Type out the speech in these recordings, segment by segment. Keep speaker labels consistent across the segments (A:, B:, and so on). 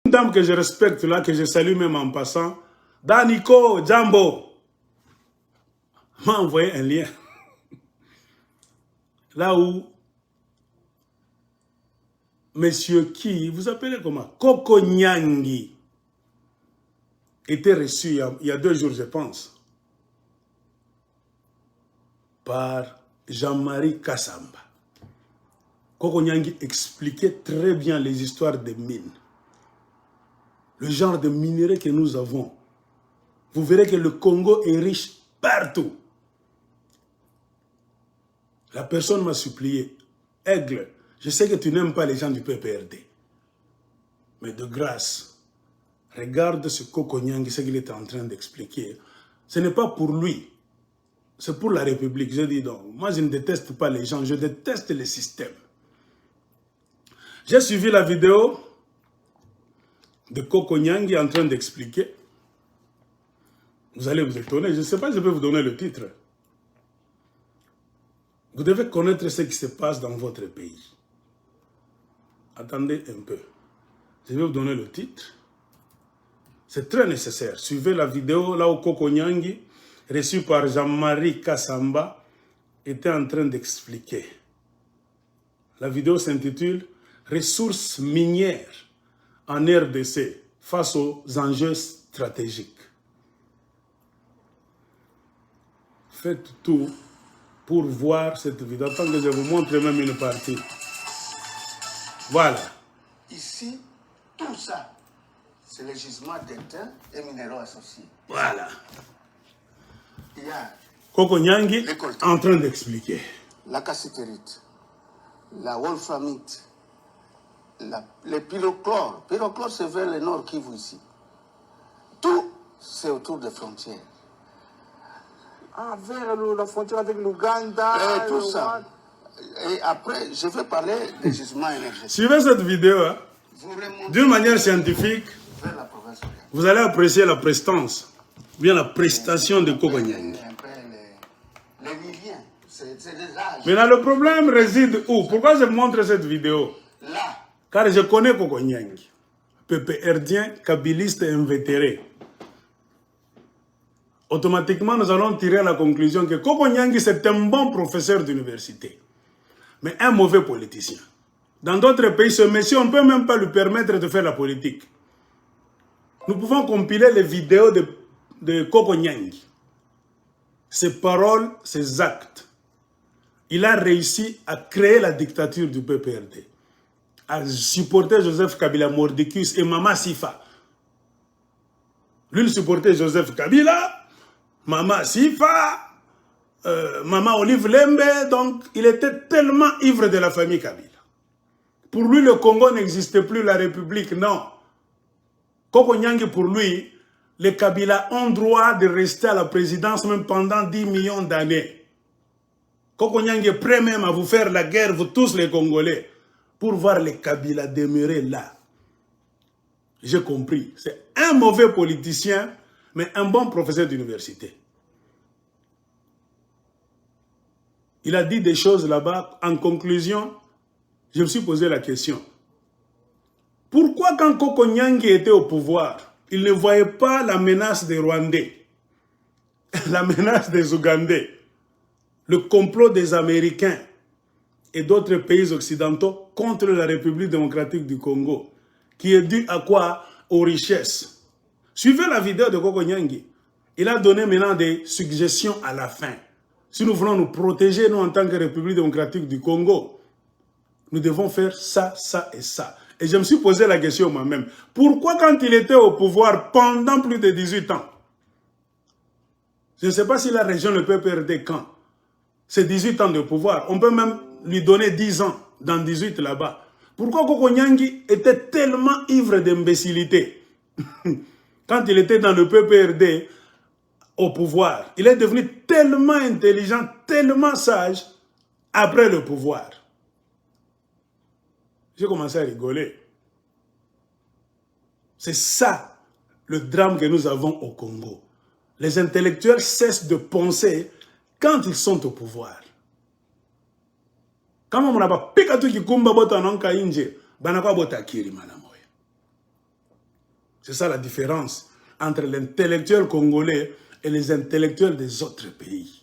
A: Une dame que je respecte là, que je salue même en passant, Daniko Jambo, m'a envoyé un lien. Là où monsieur qui, vous appelez comment? Koko Nyangi était reçu il y a 2 jours, je pense, par Jean-Marie Kassamba. Koko Nyangi expliquait très bien les histoires des mines. Le genre de minerais que nous avons. Vous verrez que le Congo est riche partout. La personne m'a supplié, Aigle, je sais que tu n'aimes pas les gens du PPRD. Mais de grâce, regarde ce Koko Nyangi, ce qu'il est en train d'expliquer. Ce n'est pas pour lui, c'est pour la République. Je dis donc, moi je ne déteste pas les gens, je déteste le système. J'ai suivi la vidéo de Koko Nyangi en train d'expliquer. Vous allez vous étonner, je ne sais pas, je vais vous donner le titre. Vous devez connaître ce qui se passe dans votre pays. Attendez un peu. Je vais vous donner le titre. C'est très nécessaire. Suivez la vidéo là où Koko Nyangi, reçu par Jean-Marie Kassamba, était en train d'expliquer. La vidéo s'intitule « Ressources minières en RDC face aux enjeux stratégiques ». Faites tout pour voir cette vidéo. Tant que je vous montre même une partie. Voilà.
B: Ici, tout ça, c'est le gisement d'étain et minéraux associés.
A: Voilà.
B: Il y a
A: Koko Nyangi en train d'expliquer.
B: la cassiterite, la wolframite, le pyrochlore. Pyrochlore, c'est vers le nord Kivu ici. Tout, c'est autour des frontières.
C: Ah, vers la frontière avec l'Ouganda.
B: Et tout ça. Et après, je vais parler des gisements énergétiques.
A: Suivez cette vidéo. Hein. D'une manière scientifique,
B: Vers la province orientale.
A: vous allez apprécier la prestance, bien la prestation de Koko Nyangi.
B: Les Libyens, c'est des âges.
A: Maintenant, le problème réside où? Pourquoi je montre cette vidéo?
B: Là,
A: Car je connais Koko Nyangi, PPRdien, kabiliste et invétéré. Automatiquement, nous allons tirer la conclusion que Koko Nyangi, c'est un bon professeur d'université, mais un mauvais politicien. Dans d'autres pays, ce monsieur, on ne peut même pas lui permettre de faire la politique. Nous pouvons compiler les vidéos de Koko Nyangi. Ses paroles, ses actes. Il a réussi à créer la dictature du PPRD, à supporter Joseph Kabila, Mordicus et Mama Sifa. Lui, il supportait Joseph Kabila, Mama Sifa, Mama Olive Lembe, donc il était tellement ivre de la famille Kabila. Pour lui, le Congo n'existait plus, la République, non. Koko Nyangi, pour lui, les Kabila ont droit de rester à la présidence même pendant 10 millions d'années. Koko Nyangi est prêt même à vous faire la guerre, vous tous les Congolais, pour voir les Kabila demeurer là. J'ai compris. C'est un mauvais politicien, mais un bon professeur d'université. Il a dit des choses là-bas. En conclusion, je me suis posé la question. Pourquoi quand Koko Nyangi était au pouvoir, il ne voyait pas la menace des Rwandais, la menace des Ougandais, le complot des Américains et d'autres pays occidentaux contre la République démocratique du Congo, qui est due à quoi? Aux richesses. Suivez la vidéo de Koko Nyangi. Il a donné maintenant des suggestions à la fin. Si nous voulons nous protéger, nous, en tant que République démocratique du Congo, nous devons faire ça, ça et ça. Et je me suis posé la question moi-même. Pourquoi quand il était au pouvoir pendant plus de 18 ans, je ne sais pas s'il a rejoint le PPRD quand, c'est 18 ans de pouvoir, on peut même lui donner 10 ans dans 18 là-bas. Pourquoi Koko Nyangi était tellement ivre d'imbécilité quand il était dans le PPRD au pouvoir? Il est devenu tellement intelligent, tellement sage après le pouvoir. J'ai commencé à rigoler. C'est ça le drame que nous avons au Congo. Les intellectuels cessent de penser quand ils sont au pouvoir. Quand on n'a pas piqué tout qui kumba bota nanka inje, banaka bota kiri malamoya. C'est ça la différence entre l'intellectuel congolais et les intellectuels des autres pays.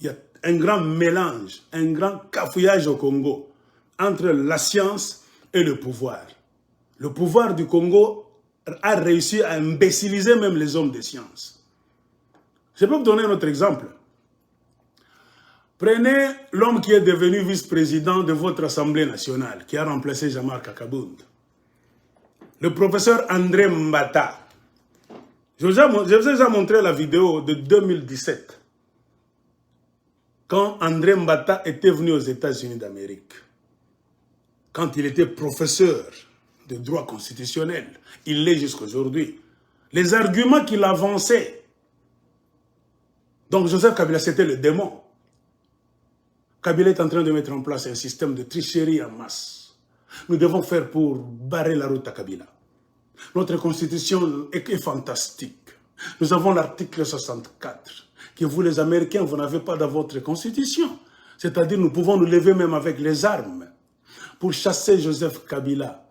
A: Il y a un grand mélange, un grand cafouillage au Congo entre la science et le pouvoir. Le pouvoir du Congo a réussi à imbéciliser même les hommes de science. Je peux vous donner un autre exemple. Prenez l'homme qui est devenu vice-président de votre Assemblée nationale, qui a remplacé Jean-Marc Akabound. Le professeur André Mbata. Je vous ai déjà montré la vidéo de 2017, quand André Mbata était venu aux États-Unis d'Amérique. Quand il était professeur de droit constitutionnel, il l'est jusqu'aujourd'hui. Les arguments qu'il avançait. Donc Joseph Kabila, c'était le démon. Kabila est en train de mettre en place un système de tricherie en masse. Nous devons faire pour barrer la route à Kabila. Notre constitution est fantastique. Nous avons l'article 64, que vous les Américains, vous n'avez pas dans votre constitution. C'est-à-dire nous pouvons nous lever même avec les armes pour chasser Joseph Kabila.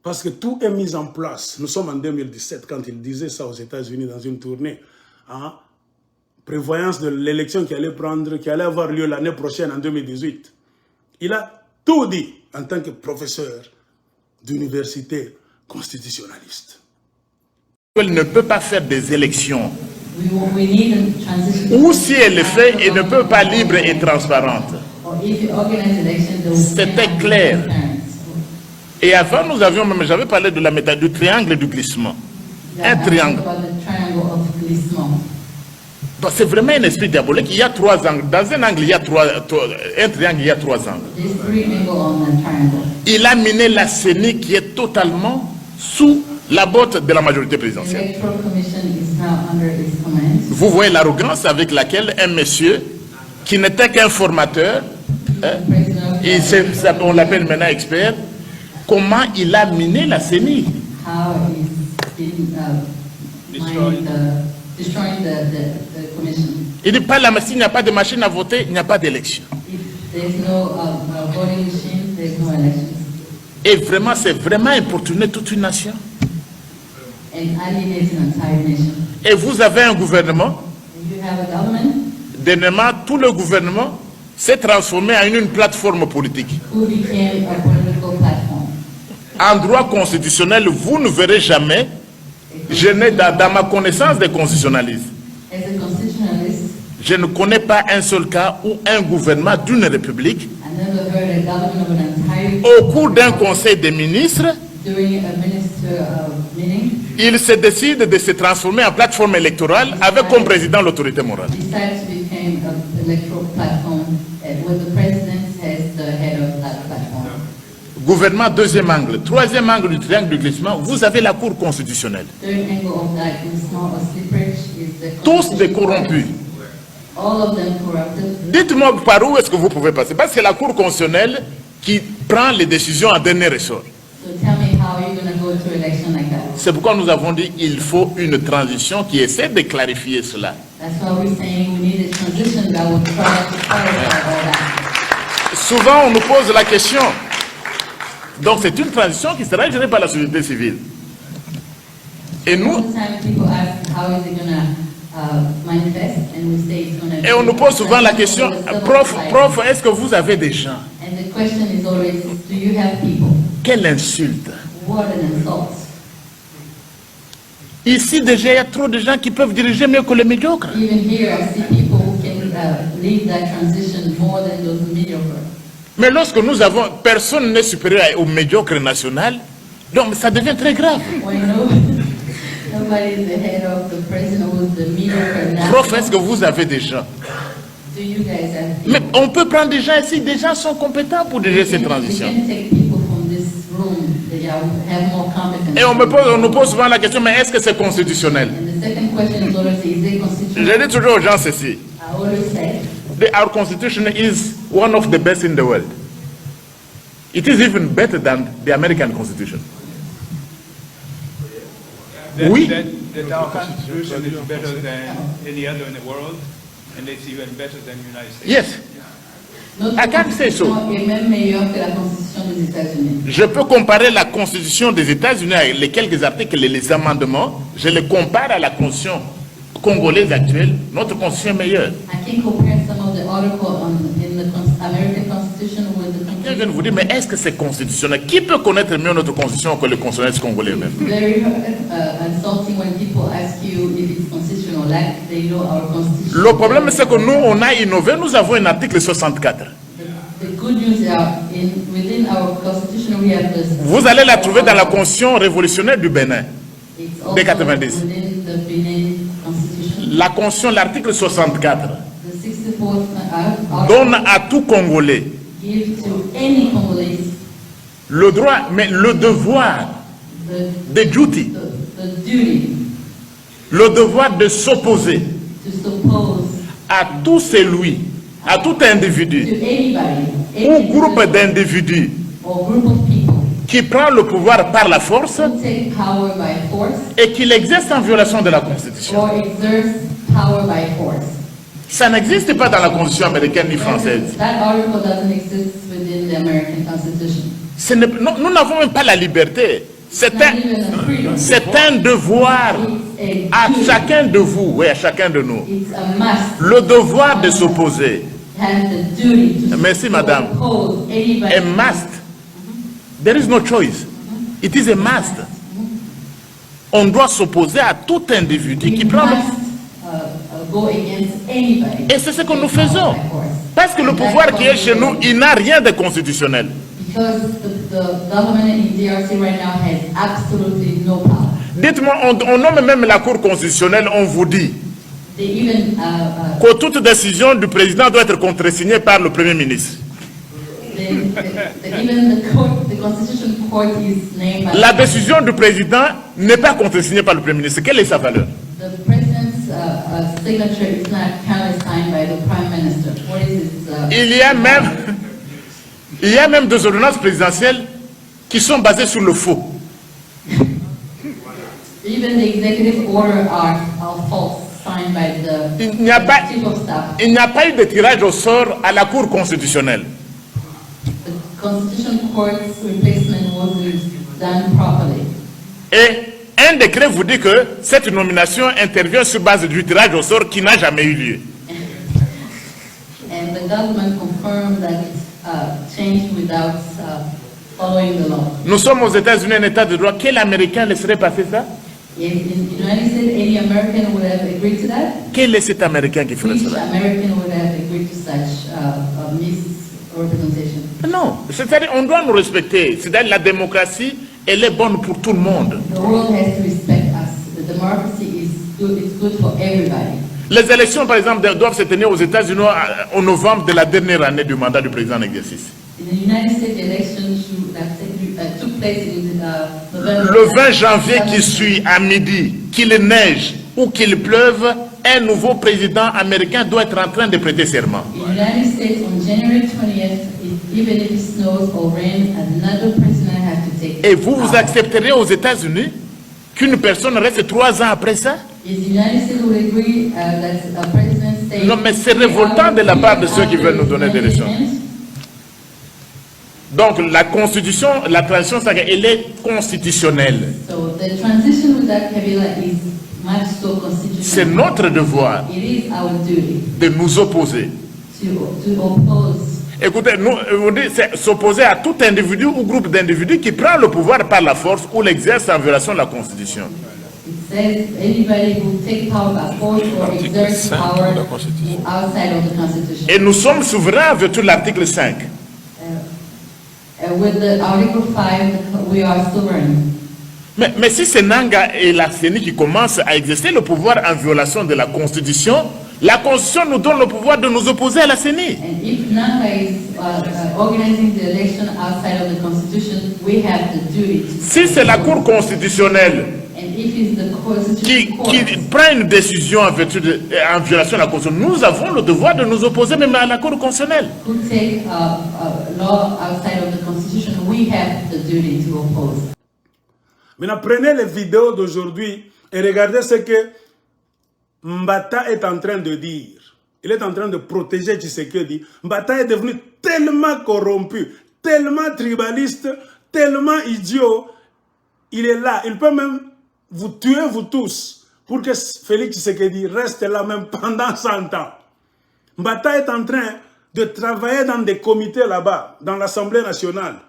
A: Parce que tout est mis en place. Nous sommes en 2017 quand il disait ça aux États-Unis dans une tournée. Hein? Prévoyance de l'élection qui allait avoir lieu l'année prochaine en 2018. Il a tout dit en tant que professeur d'université constitutionnaliste.
D: Elle ne peut pas faire des élections. Ou si elle le fait, elle ne peut pas libre et transparente. C'était clair. Et avant, nous avions même, j'avais parlé de la méthode du triangle du glissement. Un triangle. Donc c'est vraiment un esprit diabolique. Il y a trois angles. Dans un angle, il y a un triangle, il y a trois angles. Il a miné la CENI qui est totalement sous la botte de la majorité présidentielle. Vous voyez l'arrogance avec laquelle un monsieur qui n'était qu'un formateur, on l'appelle maintenant expert, comment il a miné la CENI. Il dit pas s'il n'y a pas de machine à voter, il n'y a pas d'élection. Et vraiment, c'est vraiment importuner toute une nation. Et vous avez un gouvernement, dernièrement, tout le gouvernement s'est transformé en une plateforme politique. En droit constitutionnel, vous ne verrez jamais, je n'ai dans ma connaissance des constitutionnalistes, je ne connais pas un seul cas où un gouvernement d'une république, au cours d'un conseil des ministres, il se décide de se transformer en plateforme électorale avec comme président l'autorité morale. Gouvernement, deuxième angle. Troisième angle du triangle du glissement, vous avez la Cour constitutionnelle. Tous des corrompus. Dites-moi par où est-ce que vous pouvez passer. Parce que c'est la Cour constitutionnelle qui prend les décisions en dernier ressort. C'est pourquoi nous avons dit qu'il faut une transition qui essaie de clarifier cela. Souvent on nous pose la question. Donc c'est une transition qui sera gérée par la société civile. Et nous... Et on nous pose souvent la question, prof, est-ce que vous avez des gens? Quelle insulte! Ici déjà il y a trop de gens qui peuvent diriger mieux que les médiocres. Mais lorsque nous avons, personne n'est supérieur au médiocre national, donc ça devient très grave. Prof, est-ce que vous avez des gens? Mais on peut prendre des gens ici, des gens sont compétents pour diriger cette transition. Et on nous pose souvent la question, mais est-ce que c'est constitutionnel? Je dis toujours aux gens ceci. Our constitution is one of the best in the world. It is even better than the American constitution. Oui.
E: That our constitution is better than any other in the world, and it's even better than the United States.
D: Yes. I can't say so.
F: Est même meilleure que la Constitution des États-Unis.
D: Je peux comparer la Constitution des États-Unis avec les quelques articles et les amendements. Je les compare à la Constitution congolaise actuelle. Notre Constitution est meilleure.
F: I can compare some of the articles in the American Constitution with the
D: Je viens de vous dire, mais est-ce que c'est constitutionnel? Qui peut connaître mieux notre Constitution que les constitutionnels congolais eux-mêmes?
F: Very insulting when people ask you if it's constitutional, like they know our Constitution.
D: Le problème, c'est que nous, on a innové. Nous avons un article 64.
F: The good news are within our Constitution we have this.
D: Vous allez la trouver dans la Constitution révolutionnaire du Bénin.
F: It's also
D: des 90.
F: within the Benin Constitution.
D: La Constitution, l'article 64,
F: The 64th
D: donne à tout Congolais
F: give to any Congolese
D: le droit, mais le devoir,
F: the
D: the duty,
F: duty
D: le devoir de s'opposer
F: to suppose
D: à tout celui, à tout
F: to
D: individu
F: anybody,
D: ou
F: any
D: groupe
F: individual
D: d'individus
F: or group of people
D: qui prend le pouvoir par la force
F: who take power by force
D: et qui l'exerce en violation de la Constitution.
F: or exerts power by force.
D: Ça n'existe pas dans la Constitution américaine ni française.
F: That article doesn't exist within the American Constitution.
D: Nous n'avons même pas la liberté. C'est
F: Not even a freedom.
D: un devoir
F: It's
D: à
F: a duty.
D: chacun de vous, oui, à chacun de nous.
F: It's a must.
D: Le devoir de s'opposer.
F: Has the duty to
D: Merci, madame.
F: oppose anybody.
D: A must. There is no choice. It is a must. On doit s'opposer à tout individu qui
F: We
D: prend le...
F: must go against anybody.
D: Et c'est ce que nous faisons. Parce que le pouvoir qui est chez nous, il n'a rien de constitutionnel.
F: Because the government in DRC right now has absolutely no power.
D: Dites-moi, on nomme même la Cour constitutionnelle, on vous dit
F: They even
D: que toute décision du président doit être contresignée par le Premier ministre.
F: even the Constitution Court is named by
D: La décision du président n'est pas contresignée par le Premier ministre. Quelle est sa valeur?
F: the president's signature is not countersigned by the prime minister. What is its
D: Il y a même des ordonnances présidentielles qui sont basées sur le faux.
F: even the executive order are false, signed by the
D: Il n'y a pas,
F: chief of staff.
D: il n'y a pas eu de tirage au sort à la Cour constitutionnelle.
F: The Constitution Court's replacement wasn't done properly.
D: Et un décret vous dit que cette nomination intervient sur base du tirage au sort qui n'a jamais eu lieu.
F: And the government confirmed that it changed without following the law.
D: Nous sommes aux États-Unis, un État de droit. Quel Américain laisserait passer ça?
F: In the United States, any American would have agreed to that.
D: Quel est cet Américain qui ferait
F: Which
D: cela?
F: American would have agreed to such misrepresentation?
D: Non, c'est-à-dire on doit nous respecter. C'est-à-dire la démocratie, elle est bonne pour tout le monde.
F: The world has to respect us. The democracy is good. It's good for everybody.
D: Les élections, par exemple, doivent se tenir aux États-Unis en novembre de la dernière année du mandat du président en exercice.
F: In the United States, the election took place in November.
D: Le 20 janvier qui suit, à midi, qu'il neige ou qu'il pleuve, un nouveau président américain doit être en train de prêter serment.
F: In the United States, on January 20th, even if it snows or rains, another president has to take
D: Et vous
F: office.
D: accepterez aux États-Unis qu'une personne reste 3 ans après ça?
F: Is the United States would agree that a president stays?
D: Non, mais c'est révoltant de la part de ceux qui veulent nous donner des leçons. Donc la constitution, la transition, elle est constitutionnelle.
F: So the transition with that Kabila is much so
D: C'est
F: constitutional.
D: notre devoir
F: It is our duty
D: de nous opposer.
F: to oppose.
D: Écoutez, nous, on dit, c'est s'opposer à tout individu ou groupe d'individus qui prend le pouvoir par la force ou l'exerce en violation de la Constitution.
F: It says anybody who take power by force or exerts power outside of the Constitution.
D: Et nous sommes souverains en vertu de l'article 5.
F: With the Article 5, we are sovereign.
D: Mais si c'est Nanga et la CENI qui commencent à exercer le pouvoir en violation de la Constitution nous donne le pouvoir de nous opposer à la CENI.
F: And if Nanga is organizing the election outside of the Constitution, we have the duty to.
D: Si c'est la Cour constitutionnelle
F: And if it's the Constitution Court
D: qui prend une décision en violation de la Constitution, nous avons le devoir de nous opposer même à la Cour constitutionnelle.
F: who take law outside of the Constitution, we have the duty to oppose.
A: Maintenant, prenez les vidéos d'aujourd'hui et regardez ce que Mbata est en train de dire. Il est en train de protéger Tshisekedi. Mbata est devenu tellement corrompu, tellement tribaliste, tellement idiot. Il est là. Il peut même vous tuer, vous tous, pour que Félix Tshisekedi reste là même pendant 100 ans. Mbata est en train de travailler dans des comités là-bas, dans l'Assemblée nationale,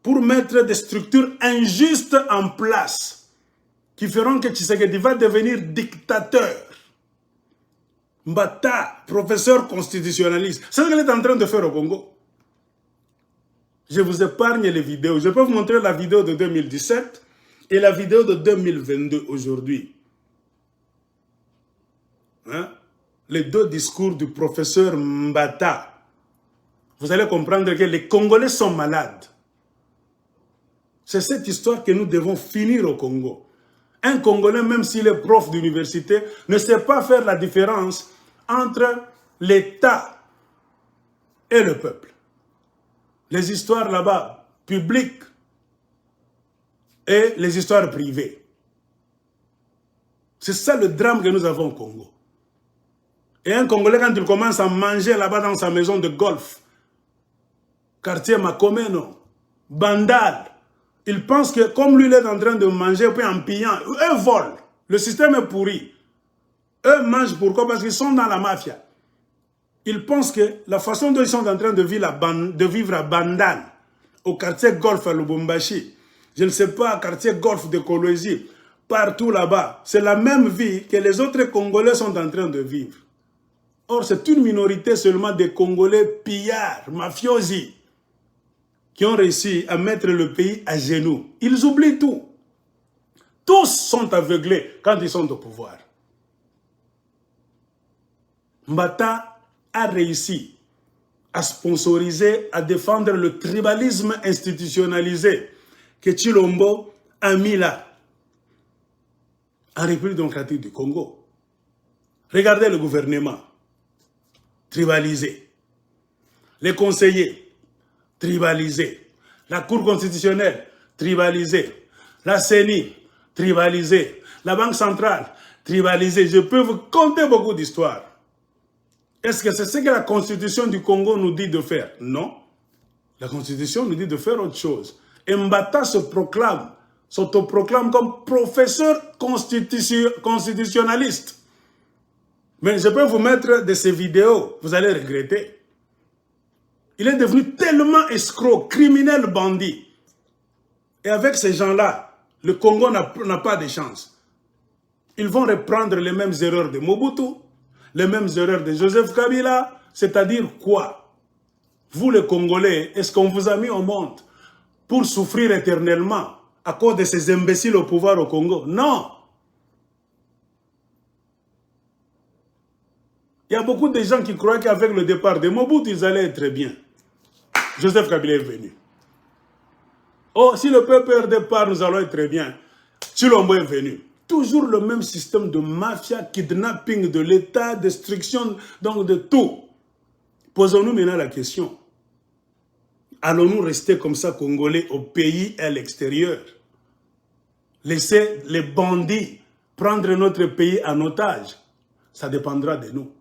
A: pour mettre des structures injustes en place, qui feront que Tshisekedi va devenir dictateur. Mbata, professeur constitutionnaliste, c'est ce qu'il est en train de faire au Congo. Je vous épargne les vidéos. Je peux vous montrer la vidéo de 2017 et la vidéo de 2022 aujourd'hui. Hein? Les deux discours du professeur Mbata. Vous allez comprendre que les Congolais sont malades. C'est cette histoire que nous devons finir au Congo. Un Congolais, même s'il est prof d'université, ne sait pas faire la différence entre l'État et le peuple. Les histoires là-bas, publiques, et les histoires privées. C'est ça le drame que nous avons au Congo. Et un Congolais, quand il commence à manger là-bas dans sa maison de golf, quartier Makomeno, Bandal, il pense que comme lui il est en train de manger, puis en pillant, eux volent. Le système est pourri. Eux mangent pourquoi? Parce qu'ils sont dans la mafia. Ils pensent que la façon dont ils sont en train de vivre à Bandal, au quartier golf à Lubumbashi, je ne sais pas, quartier golf de Kolwezi, partout là-bas, c'est la même vie que les autres Congolais sont en train de vivre. Or, c'est une minorité seulement des Congolais pillards, mafiosi, qui ont réussi à mettre le pays à genoux. Ils oublient tout. Tous sont aveuglés quand ils sont au pouvoir. Mbata a réussi à sponsoriser, à défendre le tribalisme institutionnalisé que Tshilombo a mis là, en République démocratique du Congo. Regardez le gouvernement, tribalisé. Les conseillers, tribalisés. La Cour constitutionnelle, tribalisée. La CENI, tribalisée. La Banque centrale, tribalisée. Je peux vous conter beaucoup d'histoires. Est-ce que c'est ce que la Constitution du Congo nous dit de faire? Non. La Constitution nous dit de faire autre chose. Et Mbata s'autoproclame comme professeur constitutionnaliste. Mais je peux vous mettre de ces vidéos, vous allez regretter. Il est devenu tellement escroc, criminel, bandit. Et avec ces gens-là, le Congo n'a pas de chance. Ils vont reprendre les mêmes erreurs de Mobutu, les mêmes erreurs de Joseph Kabila, c'est-à-dire quoi? Vous les Congolais, est-ce qu'on vous a mis au monde pour souffrir éternellement à cause de ces imbéciles au pouvoir au Congo? Non! Il y a beaucoup de gens qui croient qu'avec le départ de Mobutu, ils allaient être bien. Joseph Kabila est venu. Oh, si le peuple est départ, nous allons être bien. Tshilombo est venu. Toujours le même système de mafia, kidnapping de l'État, destruction, donc de tout. Posons-nous maintenant la question. Allons-nous rester comme ça, Congolais, au pays et à l'extérieur? Laisser les bandits prendre notre pays en otage? Ça dépendra de nous.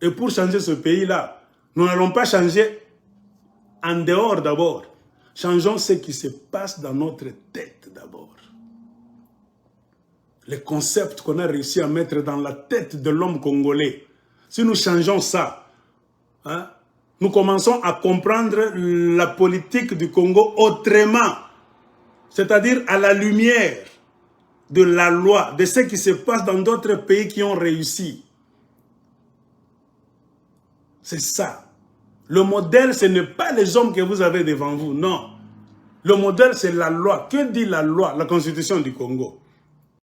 A: Et pour changer ce pays-là, nous n'allons pas changer en dehors d'abord. Changeons ce qui se passe dans notre tête d'abord. Les concepts qu'on a réussi à mettre dans la tête de l'homme congolais. Si nous changeons ça, hein, nous commençons à comprendre la politique du Congo autrement. C'est-à-dire à la lumière de la loi, de ce qui se passe dans d'autres pays qui ont réussi. C'est ça. Le modèle, ce n'est pas les hommes que vous avez devant vous, non. Le modèle, c'est la loi. Que dit la loi, la Constitution du Congo?